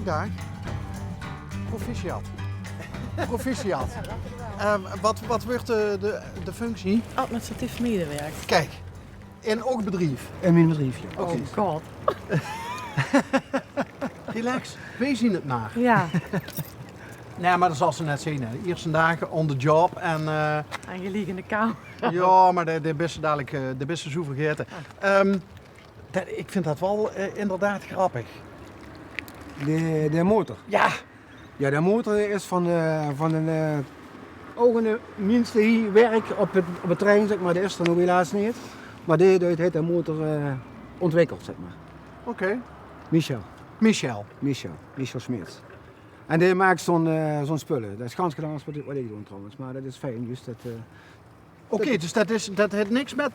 werkdag. Proficiat. Proficiat. Wat wordt de functie? Administratief medewerker. Kijk, in ook bedrijf. In mijn bedrijf, ja. Oh god. Relax, wij zien het naar. Ja. Nee, maar dat zal ze net zien. Hè. De eerste dagen on the job en... En je ligt in de kou. ja, maar de beste dadelijk, de beste zo vergeten. Ik vind dat wel inderdaad grappig. De motor. Ja. Ja, de motor is van een ogen minste hier werk op het trein, zeg maar. Dat is er nog helaas niet. Maar die heeft de motor ontwikkeld, zeg maar. Oké. Michel Michel. Smeets. En die maakt zo'n spullen. Dat is gans gedaan wat ik doe trouwens, maar dat is fijn. Dus Oké, dus dat heeft niks met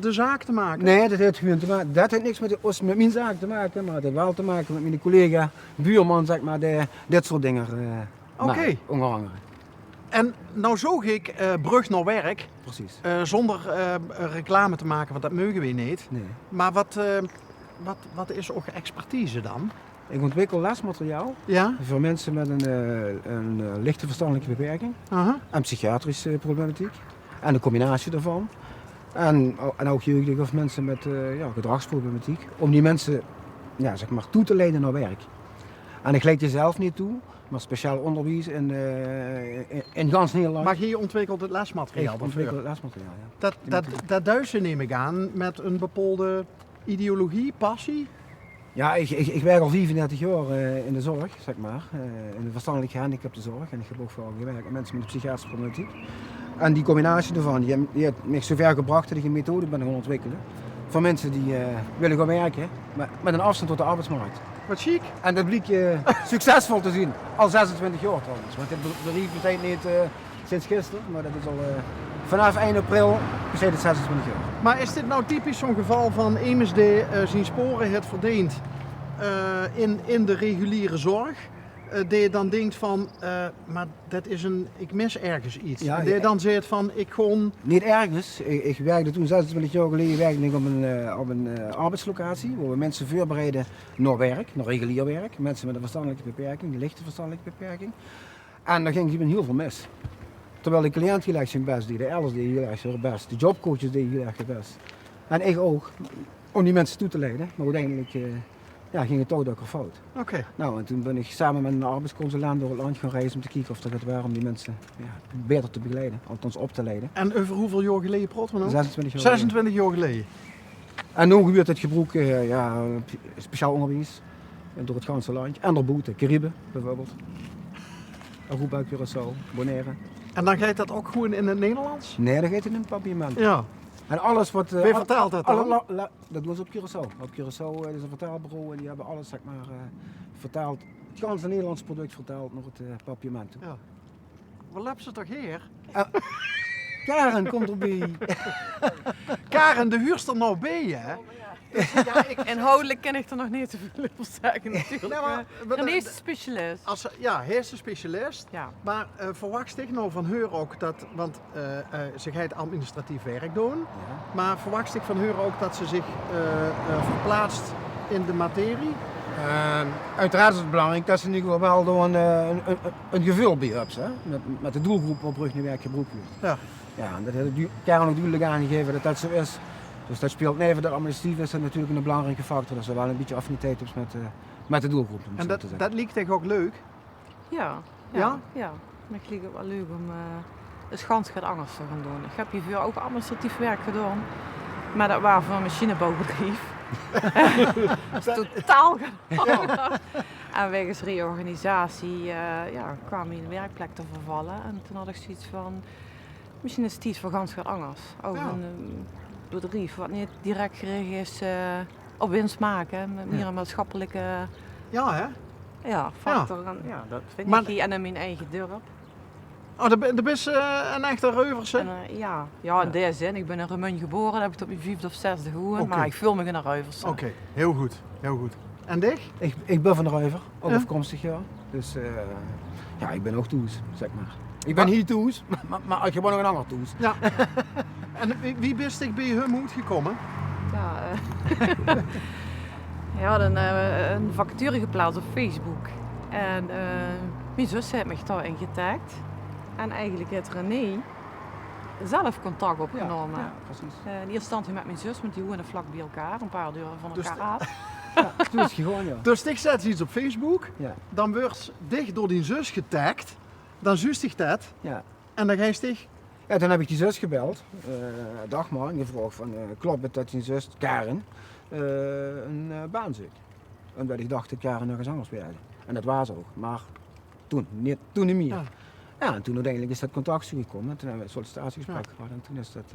de zaak te maken? Nee, dat heeft gewoon te maken. Dat heeft niks met mijn zaak te maken, maar dat heeft wel te maken met mijn collega, buurman, zeg maar, die dit soort dingen Oké. onder andere. En nou zoog ik brug naar werk, Precies. zonder reclame te maken, want dat mogen we niet. Nee. Maar wat is ook expertise dan? Ik ontwikkel lesmateriaal Ja? voor mensen met een lichte verstandelijke beperking Aha. en psychiatrische problematiek. En de combinatie daarvan. En ook jeugdig of mensen met gedragsproblematiek. Om die mensen zeg maar, toe te leiden naar werk. En ik leid je zelf niet toe, maar speciaal onderwijs in gans Nederland. Maar je ontwikkelt het lesmateriaal? Ik ontwikkel het lesmateriaal, ja. Dat duizen neem ik aan met een bepaalde ideologie, passie? Ja, ik werk al 34 jaar in de zorg, zeg maar. In de verstandelijk gehandicaptenzorg. En ik heb ook vooral gewerkt met mensen met een psychiatrische problematiek. En die combinatie daarvan, die heeft me zover gebracht dat ik een methode ben gaan ontwikkelen. Voor mensen die willen gaan werken, maar met een afstand tot de arbeidsmarkt. Wat chic. En dat bleek succesvol te zien. Al 26 jaar trouwens. Want dit bedrijf bestaat niet sinds gisteren, maar dat is al vanaf 1 april bestaat het 26 jaar. Maar is dit nou typisch zo'n geval van immers die zijn sporen het verdient in de reguliere zorg? Dat je dan denkt van, maar dat is ik mis ergens iets. Ja, Dat je dan zegt van, ik gewoon... Niet ergens. Ik werkte toen 26 jaar geleden werkte ik op een arbeidslocatie waar we mensen voorbereiden naar werk, naar regulier werk. Mensen met een verstandelijke beperking, een lichte verstandelijke beperking. En daar ging gewoon heel veel mis. Terwijl de cliënt heel erg zijn best deed, de elders deed heel erg zijn best, de jobcoaches deden heel erg hun best. En ik ook, om die mensen toe te leiden. Maar uiteindelijk ging het toch ook fout. Oké. Nou, en toen ben ik samen met een arbeidsconsulent door het land gaan reizen om te kijken of dat het waar om die mensen beter te begeleiden, althans op te leiden. En over hoeveel jaar geleden praten we nou? 26 jaar 26 jaar geleden. En nu gebeurt het gebruik speciaal onderwijs door het ganse land. En daarbuiten, Cariben bijvoorbeeld. Aruba, Curaçao, Bonaire. En dan gaat dat ook gewoon in het Nederlands? Nee, dat gaat in een papierman. Ja. En alles wat... Wie vertaalt dat dan? Dat doen ze op Curaçao. Op Curaçao is een vertaalbureau en die hebben alles, zeg maar, vertaald. Het ganse Nederlandse product vertaald naar het papierman toe. Ja. Wat hebben ze toch hier? Karen komt erbij. Karen, de huurster nou bij, hè? Ja, inhoudelijk ken ik er nog niet zoveel over zeggen natuurlijk. Nee, maar- een eerste specialist. Hij is een specialist. Ja. Maar verwacht ik nou van haar ook dat, want ze gaat administratief werk doen, maar verwacht ik van haar ook dat ze zich verplaatst in de materie? Uiteraard is het belangrijk dat ze in ieder geval wel door een gevul bij hebben, hè? Met de doelgroep waar brug nu werk gebruikt wordt. Ja. Ja, en dat heeft Karen ook duidelijk aangegeven dat dat zo is. Dus dat speelt neven de administratief is dat natuurlijk een belangrijke factor. Dat ze wel een beetje affiniteit hebben met de doelgroep. Om En zo te zeggen. dat lijkt toch ook leuk? Ja. Ja? Ja. Maar ik vind het wel leuk om de schans gaat anders te gaan doen. Ik heb hiervoor ook administratief werk gedaan. Maar dat was voor een machinebouwbedrijf. Dat is totaal gedaan. En wegens reorganisatie kwam mijn werkplek te vervallen. En toen had ik zoiets van, misschien is het iets voor gans gaat anders. Ook een bedrijf wat niet direct gericht is op winst maken. Met meer een maatschappelijke Ja, hè? factor. En, dat vind Maar- ik hier en in mijn eigen dorp. Oh, dat is een echte Reuverse? En, in deze zin. Ik ben in Remun geboren, dat heb ik tot mijn 5e of 6e gewoond, Oké. maar ik voel me geen Ruivers. Oké, heel goed. Heel goed. En dich? Ik ben van de Ruiver, ook Ja? afkomstig ja. Dus ik ben ook Toes, zeg maar. Ik ben hier Toes, maar ik heb nog een ander Toes. Ja. En wie bist ik bij hun moed gekomen? Ja, je had een vacature geplaatst op Facebook. En mijn zus heeft me daarin getagd. En eigenlijk heeft René zelf contact opgenomen. Ja, precies. In eerste instantie met mijn zus, want die wonen vlak bij elkaar, een paar deuren van Dus elkaar af. Ja, toen is het gewoon, ja. Dus ik zet iets op Facebook, Ja, dan wordt dicht door die zus getagd, dan zuist ik dat ja. en dan ga je stig. Ja, toen heb ik die zus gebeld, Dagmar, en gevraagd van, klopt het dat je zus, Karen, een baan zoekt? Omdat ik dacht dat Karen nog eens anders werkte. En dat was ook, maar toen niet meer. Ja. Ja, en toen uiteindelijk is dat contact gekomen en toen hebben we een sollicitatiegesprek gehad en toen is dat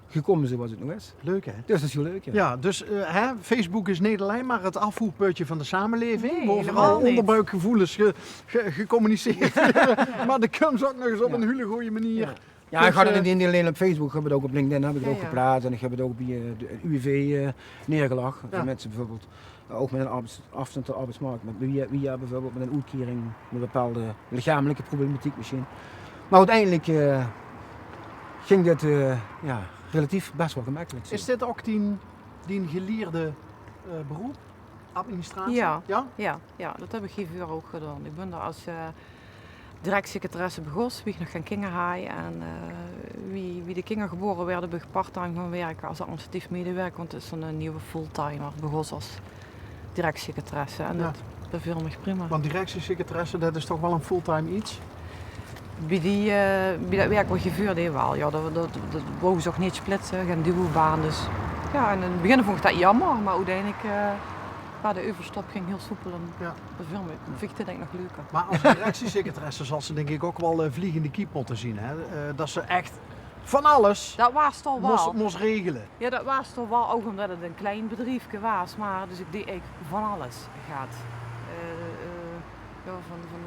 gekomen zoals het nog is. Leuk hè? Dus dat is heel leuk, ja. Ja, dus Facebook is niet alleen maar het afvoerputje van de samenleving, Nee, waar helemaal vooral niet. onderbuikgevoelens gecommuniceerd worden. Maar de kunst ook nog eens op Ja. een hele goede manier. Ja. Ja, ik Dus, had het niet alleen op Facebook, ik heb het ook op LinkedIn heb ik het Ja, ook ja. geplaatst en ik heb het ook bij de UWV neergelegd. Ja. Voor mensen bijvoorbeeld, ook met een afstand tot de arbeidsmarkt, met wie bijvoorbeeld met een uitkering, met een bepaalde lichamelijke problematiek misschien. Maar uiteindelijk ging dit relatief best wel gemakkelijk. zo. Is dit ook die geleerde beroep? Administratie? Ja. Ja? Ja, dat heb ik hiervoor ook gedaan. Ik ben daar als directsecretaresse begonnen, wie ik nog geen kinderen had. En wie de kinderen geboren werden, ben ik part-time gaan werken als administratief medewerker. Want het is een nieuwe fulltimer. Begon als directsecretaresse en Ja. dat beviel me prima. Want directiesecretaresse, dat is toch wel een fulltime iets? Bij dat werk wat je vuurde wel. Ja, dat wou ze ook niet splitsen, geen dubbelbaan. Dus ja, en in het begin vond ik dat jammer, maar uiteindelijk waar de overstap ging heel soepel en Ja. dat viel me. Vind ik dit denk ik nog leuker. Maar als directiesecretaresse zal ze denk ik ook wel vliegende kieppotten zien. Hè? Dat ze echt van alles Dat was het al wel. moest regelen. Ja, dat was het al wel, ook omdat het een klein bedrijfje was. Maar dus ik deed eigenlijk van alles gaat. Ja,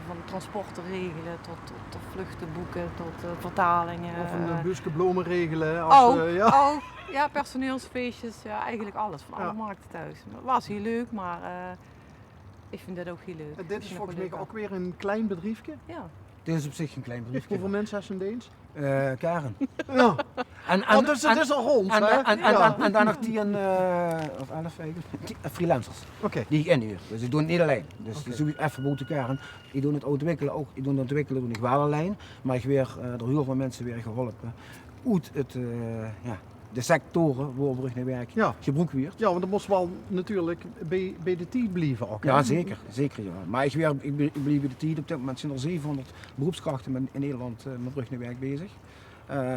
van transporten regelen tot vluchten boeken, tot vertalingen. Of een busje bloemen regelen. Ja, personeelsfeestjes, ja, eigenlijk alles van alle Ja. markten thuis. Het was heel leuk, maar ik vind dit ook heel leuk. Dit is volgens mij ook weer een klein bedrijfje. Ja. Dit is op zich een klein briefje. Hoeveel mensen hebben ze in Deens? Karen. Ja. En, Dus het is al rond. en, hè? en, en, Ja. en dan nog 10 of 11 eigenlijk, 10 freelancers Oké. die ik inhuur. Dus ik doe het niet alleen. Dus Oké. die zoek ik even boven Karen. Ik doe het ontwikkelen ook. Ik doe het ontwikkelen doe ik wel alleen. Maar ik weer door heel veel mensen weer geholpen. Uit de sectoren waar Brug naar werk Ja. gebruikt wordt. Ja, want dat moest wel natuurlijk bij de team blijven ook. hè? Ja, zeker. Zeker ja. Maar ik blijf bij de tijd. Op dit moment zijn er 700 beroepskrachten in Nederland met Brug naar werk bezig.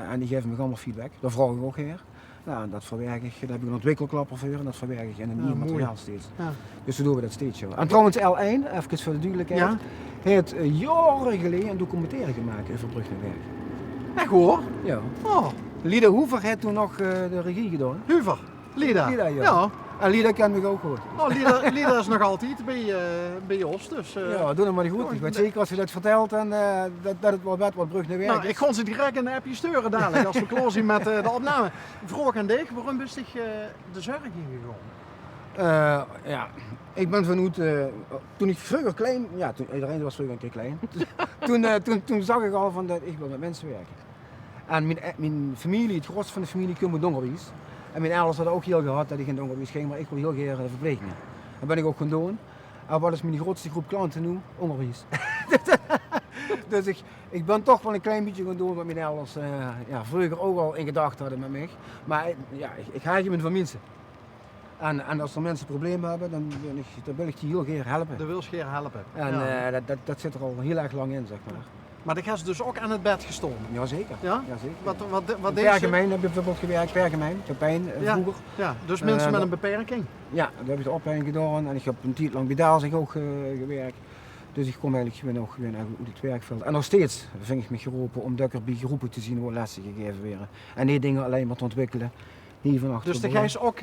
En die geven me allemaal feedback. Dat vraag ik ook her. Nou, en dat verwerk ik. Daar heb ik een ontwikkelklapper voor en dat verwerk ik in een nieuw mooi. materiaal steeds. Ja. Dus zo doen we dat steeds. Ja. En trouwens L1, even voor de duidelijkheid, Ja. heeft jaren geleden een documentaire gemaakt over Brug naar werk. Echt hoor. Ja. Oh, Lieder Hoever heeft toen nog de regie gedaan. Huver. Lida. Lida, ja. Ja. En Lieder kent me ook goed. Oh, Lida is nog altijd bij Jos. Dus, Ja, doe het maar niet goed. Ik weet zeker als je dat vertelt en dat het wel wat Brug naar werk nou, is. ik kon ze direct een appje sturen dadelijk als we klaar zijn met de opname. Vroeg aan dich, waarom wist ik de zorg ingegaan? Ja, ik ben vanuit, toen ik vroeger klein, ja, iedereen was vroeger een keer klein, toen zag ik al van dat ik wil met mensen werken. En mijn familie, het grootste van de familie, komt uit Dongerwies. En mijn ouders hadden ook heel gehad dat ik in Dongerwies ging, maar ik wil heel graag verplegingen. Dat ben ik ook gaan doen. En wat is mijn grootste groep klanten nu? Dongerwies. Dus ik ben toch wel een klein beetje gaan doen wat mijn ouders vroeger ook al in gedachten hadden met mij. Maar ja, ik ga je van mensen. En als er mensen problemen hebben, dan wil ik die heel graag helpen. De wil je helpen. En Ja. dat zit er al heel erg lang in, zeg maar. Maar de gast dus ook aan het bed gestonden. Jazeker. Ja? Jazeker. Wat In deed ze? Pergemeen heb je bijvoorbeeld gewerkt, Pergemeen, Pepijn Ja. vroeger. Ja, dus mensen met dat- een beperking. Ja, daar heb ik de opleiding gedaan en ik heb een tijd lang bij Daalzig ook gewerkt. Dus ik kom eigenlijk gewoon uit het werkveld. En nog steeds vind ik me geroepen om er bij groepen te zien waar lessen gegeven werden. En niet dingen alleen maar te ontwikkelen. Hier van achter Dus de gijs ook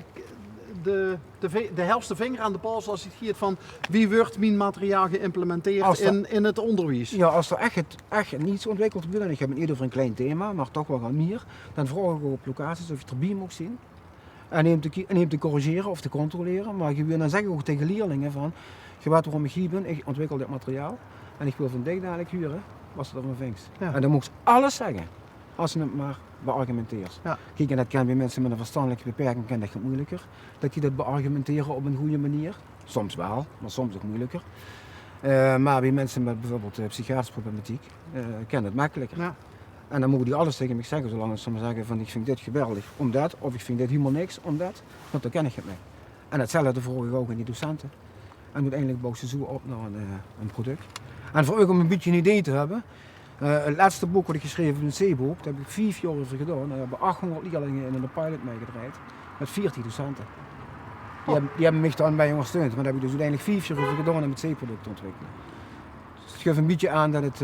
de helftste vinger aan de pols als het gaat van wie wordt mijn materiaal geïmplementeerd Als dat- in het onderwijs. Ja, als er echt niets ontwikkeld wordt, en ik heb het niet over een klein thema, maar toch wel wat meer, dan vraag ik ook op locaties of je het erbij mag zien. En neem te corrigeren of te controleren. Maar dan zeg ik ook tegen leerlingen van, je weet waarom ik hier ben, ik ontwikkel dit materiaal en ik wil van dich dadelijk huren, was er van vingst. Ja. En dan moet je alles zeggen, als je het maar beargumenteert. Ja. Kijk, en dat kan bij mensen met een verstandelijke beperking kan dat wat moeilijker. Dat die dat beargumenteren op een goede manier. Soms wel, maar soms ook moeilijker. Maar bij mensen met bijvoorbeeld psychiatrische problematiek kan het makkelijker. Ja. En dan mogen die alles tegen me zeggen, zolang ze maar zeggen van ik vind dit geweldig omdat, of ik vind dit helemaal niks omdat, want dan ken ik het mee. En hetzelfde vroeg ik ook in die docenten. En uiteindelijk bouw ze zo op naar een product. En voor u om een beetje een idee te hebben, het laatste boek wat ik geschreven heb, een C-boek, daar heb ik 4 jaar over gedaan. En we hebben 800 leerlingen in een pilot meegedraaid met 40 docenten. Die hebben mij dan bij ondersteund, maar daar heb ik dus uiteindelijk 4 jaar over gedaan om het C-product te ontwikkelen. Dus het geeft een beetje aan dat het...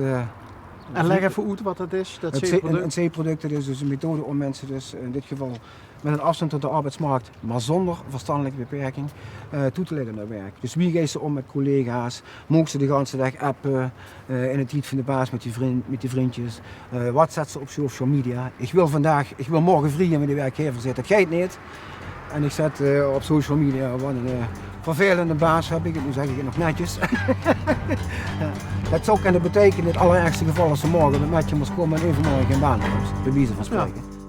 En leg even uit wat dat is, dat C-product. Een C-product is dus een methode om mensen dus in dit geval met een afstand tot de arbeidsmarkt, maar zonder verstandelijke beperking, toe te leiden naar werk. Dus wie gaat ze om met collega's, mogen ze de hele dag appen, in het tijd van de baas met die vriendjes, wat zet ze op social media. Ik wil morgen vrij met de werkgever zitten, dat gaat niet. En ik zet op social media wat een vervelende baas heb ik, nu zeg ik het nog netjes. Dat zou kunnen betekenen in het allerergste geval als ze morgen met je moest komen en even morgen geen baan hebben, bij wijze van spreken. Ja.